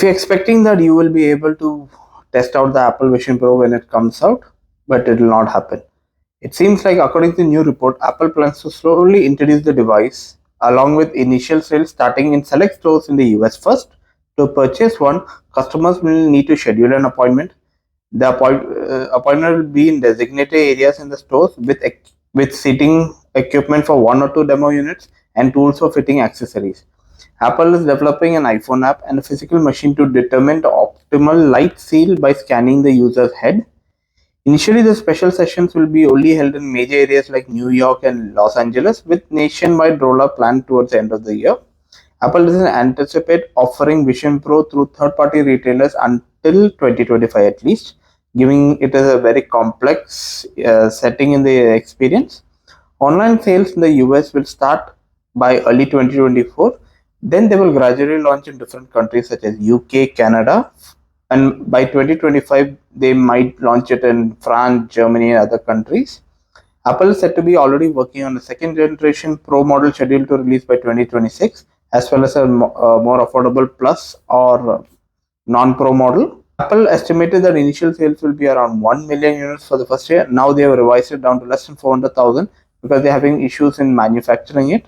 If you're expecting that you will be able to test out the Apple Vision Pro when it comes out, but it will not happen. It seems like, according to the new report, Apple plans to slowly introduce the device along with initial sales starting in select stores in the US first. To purchase one, customers will need to schedule an appointment. The appointment will be in designated areas in the stores with seating equipment for one or two demo units and tools for fitting accessories. Apple is developing an iPhone app and a physical machine to determine the optimal light seal by scanning the user's head. Initially, the special sessions will be only held in major areas like New York and Los Angeles, with nationwide rollout planned towards the end of the year. Apple doesn't anticipate offering Vision Pro through third-party retailers until 2025 at least, giving it a very complex setting in the experience. Online sales in the US will start by early 2024. Then they will gradually launch in different countries such as UK, Canada, and by 2025 they might launch it in France, Germany, and other countries. Apple is said to be already working on a second generation Pro model scheduled to release by 2026, as well as a more affordable Plus or non-Pro model. Apple estimated that initial sales will be around 1 million units for the first year. Now they have revised it down to less than 400,000 because they're having issues in manufacturing it.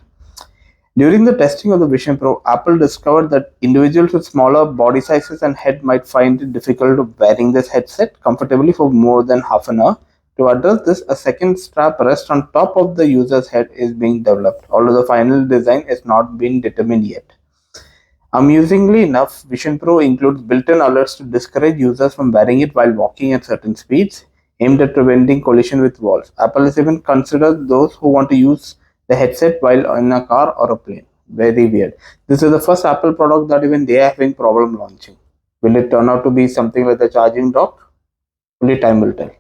During the testing of the Vision Pro, Apple discovered that individuals with smaller body sizes and head might find it difficult wearing this headset comfortably for more than half an hour. To address this, a second strap rests on top of the user's head is being developed, although the final design is not been determined yet. Amusingly enough, Vision Pro includes built-in alerts to discourage users from wearing it while walking at certain speeds, aimed at preventing collision with walls. Apple has even considered those who want to use the headset while in a car or a plane. Very weird. This is the first Apple product that even they are having problem launching. Will it turn out to be something like the charging dock? Only time will tell.